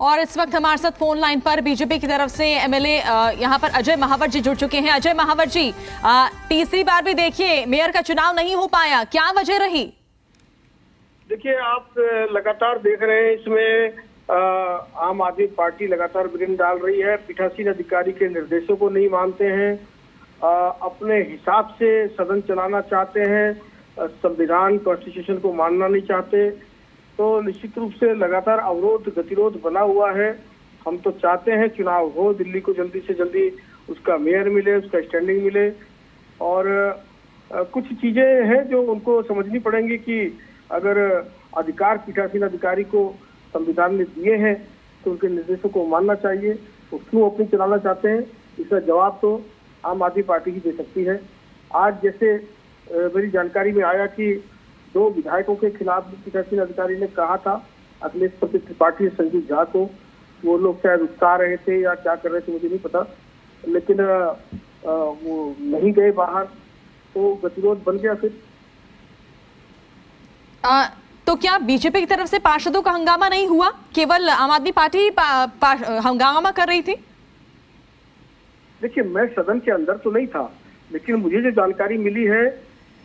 और इस वक्त हमारे साथ फोन लाइन पर बीजेपी की तरफ से एमएलए यहाँ पर अजय महावर जी जुड़ चुके हैं। अजय महावर जी, तीसरी बार भी देखिए मेयर का चुनाव नहीं हो पाया, क्या वजह रही? देखिए, आप लगातार देख रहे हैं, इसमें आम आदमी पार्टी लगातार विघ्न डाल रही है। पीठासीन अधिकारी के निर्देशों को नहीं मानते हैं, अपने हिसाब से सदन चलाना चाहते हैं, संविधान कॉन्स्टिट्यूशन को मानना नहीं चाहते। तो निश्चित रूप से लगातार अवरोध गतिरोध बना हुआ है। हम तो चाहते हैं चुनाव हो, दिल्ली को जल्दी से जल्दी उसका मेयर मिले, उसका स्टैंडिंग मिले। और कुछ चीजें हैं जो उनको समझनी पड़ेंगी कि अगर अधिकार पीठासीन अधिकारी को संविधान ने दिए हैं तो उनके निर्देशों को मानना चाहिए। वो क्यों अपनी चलाना चाहते हैं, इसका जवाब तो आम आदमी पार्टी ही दे सकती है। आज जैसे मेरी जानकारी में आया कि 2 विधायकों के खिलाफ पीठासीन अधिकारी ने कहा था, अखिलेश त्रिपाठी संजीव झा को, वो लोग शायद उकसा रहे थे या क्या कर रहे थे मुझे नहीं पता, लेकिन वो नहीं गए बाहर, तो गतिरोध बन गया। फिर तो क्या बीजेपी की तरफ से पार्षदों का हंगामा नहीं हुआ, केवल आम आदमी पार्टी हंगामा कर रही थी? देखिए, मैं सदन के अंदर तो नहीं था, लेकिन मुझे जो जानकारी मिली है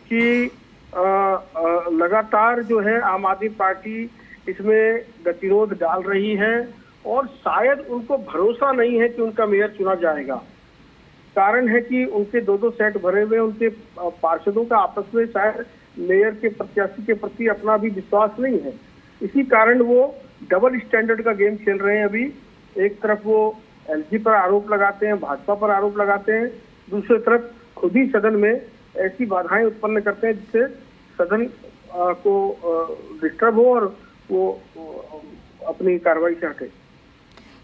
कि लगातार जो है आम आदमी पार्टी इसमें गतिरोध डाल रही है और शायद उनको भरोसा नहीं है कि उनका मेयर चुना जाएगा। कारण है कि उनके 2-2 सेट भरे हुए उनके पार्षदों का आपस में शायद मेयर के प्रत्याशी के प्रति अपना भी विश्वास नहीं है। इसी कारण वो डबल स्टैंडर्ड का गेम खेल रहे हैं। अभी एक तरफ वो एलजी पर आरोप लगाते हैं, भाजपा पर आरोप लगाते हैं, दूसरी तरफ खुद ही सदन में ऐसी बाधाएं उत्पन्न करते हैं जिससे सदन को डिस्टर्ब हो और वो अपनी कार्रवाई से हटे।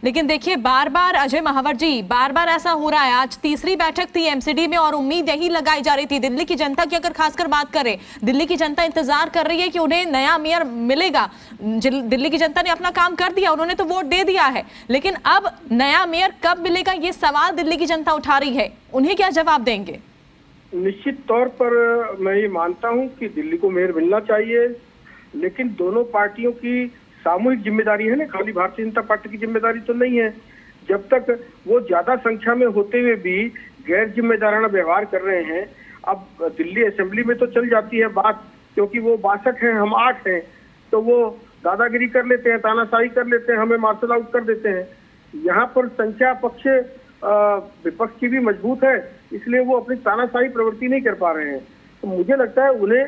लेकिन देखिए, बार बार अजय महावर जी, बार बार ऐसा हो रहा है। आज तीसरी बैठक थी एमसीडी में और उम्मीद यही लगाई जा रही थी, दिल्ली की जनता की अगर खासकर बात करें, दिल्ली की जनता इंतजार कर रही है कि उन्हें नया मेयर मिलेगा। दिल्ली की जनता ने अपना काम कर दिया, उन्होंने तो वोट दे दिया है, लेकिन अब नया मेयर कब मिलेगा ये सवाल दिल्ली की जनता उठा रही है। उन्हें क्या जवाब देंगे? निश्चित तौर पर मैं ये मानता हूं कि दिल्ली को मेयर मिलना चाहिए, लेकिन दोनों पार्टियों की सामूहिक जिम्मेदारी है ना, खाली भारतीय जनता पार्टी की जिम्मेदारी तो नहीं है। जब तक वो ज्यादा संख्या में होते हुए भी गैर जिम्मेदाराना व्यवहार कर रहे हैं, अब दिल्ली असेंबली में तो चल जाती है बात, क्योंकि वो 62 हैं, हम 8 हैं, तो वो दादागिरी कर लेते हैं, तानाशाही कर लेते हैं, हमें मार्शल आउट कर देते हैं। यहाँ पर संख्या पक्ष विपक्ष की भी मजबूत है, इसलिए वो अपनी तानाशाही प्रवृत्ति नहीं कर पा रहे हैं। तो मुझे लगता है उन्हें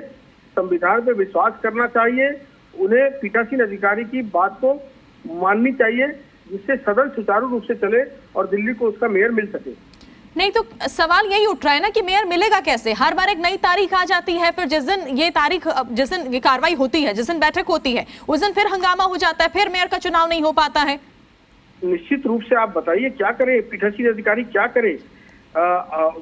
संविधान पे विश्वास करना चाहिए, उन्हें पीठासीन अधिकारी की बात को माननी चाहिए, जिससे सदन सुचारू रूप से चले और दिल्ली को उसका मेयर मिल सके। नहीं तो सवाल यही उठ रहा है ना कि मेयर मिलेगा कैसे? हर बार एक नई तारीख आ जाती है, फिर जिस दिन ये तारीख, जिस दिन ये कार्रवाई होती है, जिस दिन बैठक होती है, उस दिन फिर हंगामा हो जाता है, फिर मेयर का चुनाव नहीं हो पाता है। निश्चित रूप से आप बताइए क्या करें, पीठासीन अधिकारी क्या करें?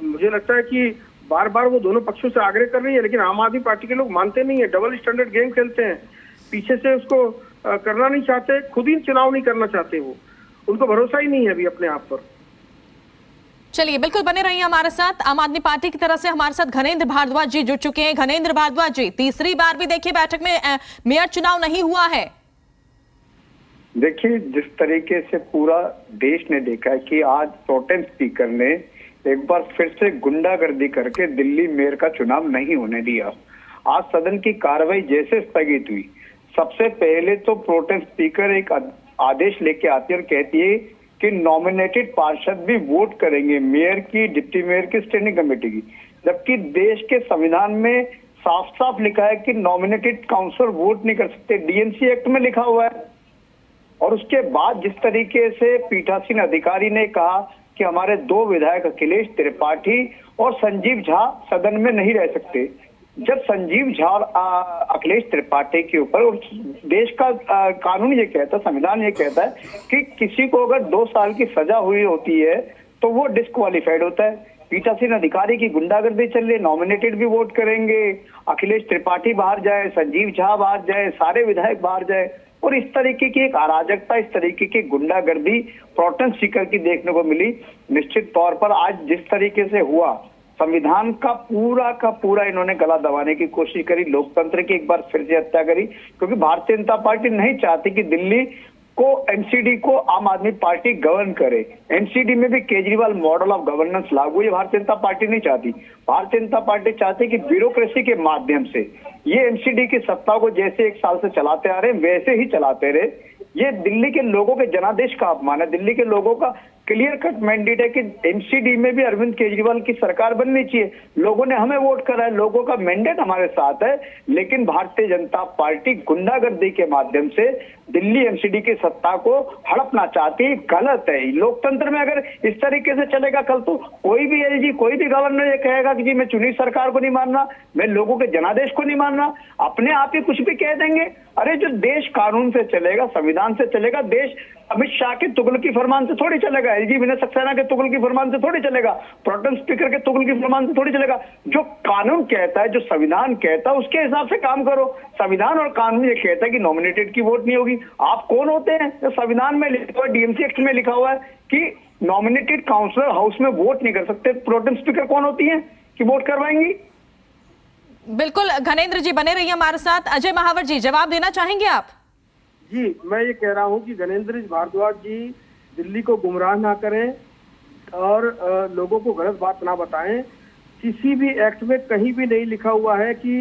मुझे लगता है कि बार बार वो दोनों पक्षों से आग्रह कर रही है, लेकिन आम आदमी पार्टी के लोग मानते नहीं है, डबल स्टैंडर्ड गेम खेलते हैं, पीछे से उसको करना नहीं चाहते, खुद ही चुनाव नहीं करना चाहते। वो उनको भरोसा ही नहीं है अभी अपने आप पर। चलिए, बिल्कुल बने रहिए हमारे साथ। आम आदमी पार्टी की तरफ से हमारे साथ घनेंद्र भारद्वाज जी जुड़ चुके हैं। घनेंद्र भारद्वाज जी, तीसरी बार भी देखिए बैठक में मेयर चुनाव नहीं हुआ है। देखिए, जिस तरीके से पूरा देश ने देखा है कि आज प्रोटेम स्पीकर ने एक बार फिर से गुंडागर्दी करके दिल्ली मेयर का चुनाव नहीं होने दिया। आज सदन की कार्रवाई जैसे स्थगित हुई, सबसे पहले तो प्रोटेम स्पीकर एक आदेश लेके आती है और कहती है कि नॉमिनेटेड पार्षद भी वोट करेंगे मेयर की, डिप्टी मेयर की, स्टैंडिंग कमेटी की, जबकि देश के संविधान में साफ साफ लिखा है कि नॉमिनेटेड काउंसिलर वोट नहीं कर सकते, डीएनसी एक्ट में लिखा हुआ है। और उसके बाद जिस तरीके से पीठासीन अधिकारी ने कहा कि हमारे 2 विधायक अखिलेश त्रिपाठी और संजीव झा सदन में नहीं रह सकते, जब संजीव झा और अखिलेश त्रिपाठी के ऊपर देश का कानून ये कहता है, संविधान ये कहता है कि किसी को अगर 2 साल की सजा हुई होती है तो वो डिस्क्वालिफाइड होता है। पीठासीन अधिकारी की गुंडागर्दी चल रही, नॉमिनेटेड भी वोट करेंगे, अखिलेश त्रिपाठी बाहर जाए, संजीव झा बाहर जाए, सारे विधायक बाहर जाए, और इस तरीके की एक अराजकता, इस तरीके की गुंडागर्दी प्रोटेम स्पीकर की देखने को मिली। निश्चित तौर पर आज जिस तरीके से हुआ, संविधान का पूरा इन्होंने गला दबाने की कोशिश करी, लोकतंत्र की एक बार फिर से हत्या करी, क्योंकि भारतीय जनता पार्टी नहीं चाहती कि दिल्ली को एमसीडी को आम आदमी पार्टी गवर्न करे। एमसीडी में भी केजरीवाल मॉडल ऑफ गवर्नेंस लागू ये भारतीय जनता पार्टी नहीं चाहती। भारतीय जनता पार्टी चाहती कि ब्यूरोक्रेसी के माध्यम से ये एमसीडी की सत्ता को जैसे 1 साल से चलाते आ रहे हैं वैसे ही चलाते रहे। ये दिल्ली के लोगों के जनादेश का अपमान है। दिल्ली के लोगों का क्लियर कट मैंडेट है कि एमसीडी में भी अरविंद केजरीवाल की सरकार बननी चाहिए। लोगों ने हमें वोट करा है, लोगों का मैंडेट हमारे साथ है, लेकिन भारतीय जनता पार्टी गुंडागर्दी के माध्यम से दिल्ली एमसीडी की सत्ता को हड़पना चाहती है। गलत है। लोकतंत्र में अगर इस तरीके से चलेगा कल तो कोई भी एलजी कोई भी गवर्नर ये कहेगा कि जी मैं चुनी सरकार को नहीं मानना, मैं लोगों के जनादेश को नहीं मानना, अपने आप ही कुछ भी कह देंगे। अरे जो देश कानून से चलेगा, संविधान से चलेगा, देश अमित शाह के तुगलकी फरमान से थोड़ी चलेगा, एलजी विनय सक्सेना के तुगलकी फरमान से थोड़ी चलेगा, प्रोटेम स्पीकर के तुगलकी फरमान से थोड़ी चलेगा। जो कानून कहता है, जो संविधान कहता है, उसके हिसाब से काम करो। संविधान और कानून ये कहता है कि नॉमिनेटेड की वोट नहीं होगी। आप कौन होते हैं? जो संविधान में लिखा हुआ, डीएमसी एक्ट में लिखा हुआ है कि नॉमिनेटेड काउंसलर हाउस में वोट नहीं कर सकते। प्रोटेम स्पीकर कौन होती है कि वोट करवाएंगी? बिल्कुल, घनेंद्र जी बने रहिए हमारे साथ। अजय महावर जी, जवाब देना चाहेंगे आप? जी, मैं ये कह रहा हूँ कि गणेंद्र भारद्वाज जी दिल्ली को गुमराह ना करें और लोगों को गलत बात ना बताएं। किसी भी एक्ट में कहीं भी नहीं लिखा हुआ है कि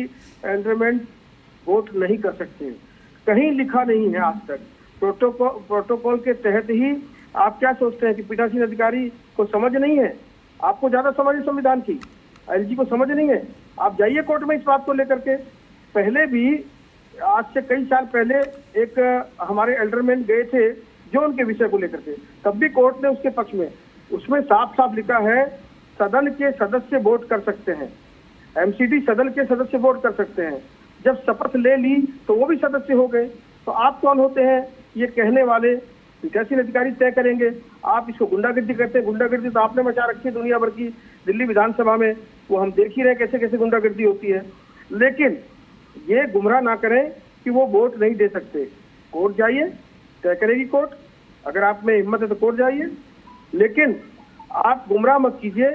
एल्डरमेंट वोट नहीं कर सकते, कहीं लिखा नहीं है आज तक। प्रोटोकॉल के तहत ही आप क्या सोचते हैं कि पीठासीन अधिकारी को समझ नहीं है? आपको ज्यादा समझ है संविधान की, एलजी को समझ नहीं है। आप जाइए कोर्ट में इस बात को लेकर के। पहले भी आज से कई साल पहले एक हमारे एल्डरमैन गए थे जो उनके विषय को लेकर के, तब भी कोर्ट ने उसके पक्ष में, उसमें साफ साफ लिखा है सदन के सदस्य वोट कर सकते हैं, एमसीडी सदन के सदस्य वोट कर सकते हैं। जब शपथ ले ली तो वो भी सदस्य हो गए। तो आप कौन होते हैं ये कहने वाले? पीठासीन अधिकारी तय करेंगे। आप इसको गुंडागर्दी कहते हैं। गुंडागर्दी तो आपने मचा रखी है दुनिया भर की, दिल्ली विधानसभा में वो हम देख ही रहे कैसे कैसे गुंडागर्दी होती है। लेकिन ये गुमराह ना करें कि वो वोट नहीं दे सकते। कोर्ट जाइए, तय करेगी कोर्ट। अगर आप में हिम्मत है तो कोर्ट जाइए, लेकिन आप गुमराह मत कीजिए।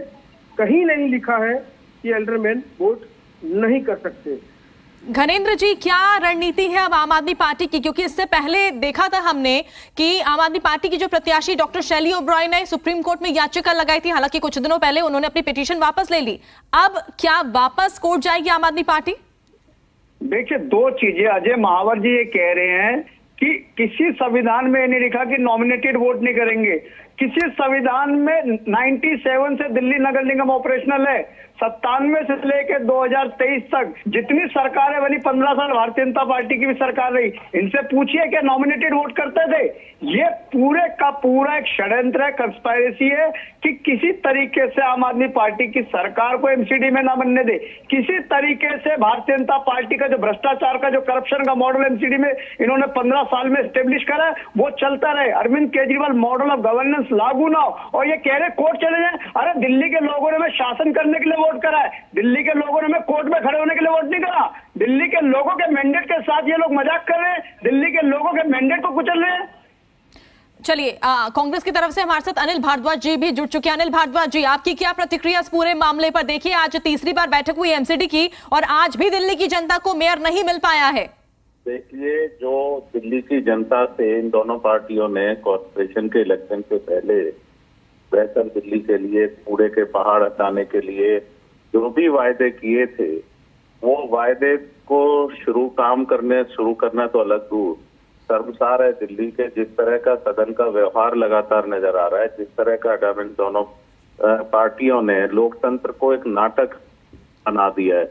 कहीं नहीं लिखा है कि एल्डरमैन वोट नहीं कर सकते। घनेंद्र जी, क्या रणनीति है अब आम आदमी पार्टी की? क्योंकि इससे पहले देखा था हमने कि आम आदमी पार्टी की जो प्रत्याशी डॉक्टर शैली ओब्रॉय ने सुप्रीम कोर्ट में याचिका लगाई थी। हालांकि कुछ दिनों पहले उन्होंने अपनी पिटीशन वापस ले ली। अब क्या वापस कोर्ट जाएगी आम आदमी पार्टी? देखिए, 2 चीजें। अजय महावर जी ये कह रहे हैं कि किसी संविधान में नहीं लिखा कि नॉमिनेटेड वोट नहीं करेंगे। किसी संविधान में 97 से दिल्ली नगर निगम ऑपरेशनल है। 97 से लेकर 2023 तक जितनी सरकारें बनी, 15 साल भारतीय जनता पार्टी की भी सरकार रही। इनसे पूछिए क्या नॉमिनेटेड वोट करते थे? ये पूरे का पूरा एक षड्यंत्र है, कंस्पायरेसी है कि किसी तरीके से आम आदमी पार्टी की सरकार को एमसीडी में ना बनने दे। किसी तरीके से भारतीय जनता पार्टी का जो भ्रष्टाचार का, जो करप्शन का मॉडल एमसीडी में इन्होंने 15 साल में स्टेब्लिश करा है, वो चलता रहे। Arvind Kejriwal model of governance लागू ना हो। और ये कह रहे कोर्ट चले जाए। अरे दिल्ली के लोगों ने हमें शासन करने के लिए वोट करा है। दिल्ली के लोगों ने हमें कोर्ट में खड़े होने के लिए वोट नहीं करा। दिल्ली के लोगों के मैंडेट के साथ ये लोग मजाक कर रहे हैं। दिल्ली के लोगों के मैंडेट को कुचल रहे हैं। चलिए, कांग्रेस की तरफ से हमारे साथ अनिल भारद्वाज जी भी जुड़ चुके हैं। अनिल भारद्वाज जी, आपकी क्या प्रतिक्रिया इस पूरे मामले पर? देखिए, आज तीसरी बार बैठक हुई एमसीडी की और आज भी दिल्ली की जनता को मेयर नहीं मिल पाया है। देखिए, जो दिल्ली की जनता से इन दोनों पार्टियों ने कॉर्पोरेशन के इलेक्शन से पहले बेहतर दिल्ली के लिए, कूड़े के पहाड़ हटाने के लिए जो भी वायदे किए थे, वो वायदे को काम शुरू करना तो अलग दूर, शर्मसार है दिल्ली के जिस तरह का सदन का व्यवहार लगातार नजर आ रहा है, जिस तरह का इन दोनों पार्टियों ने लोकतंत्र को एक नाटक बना दिया है।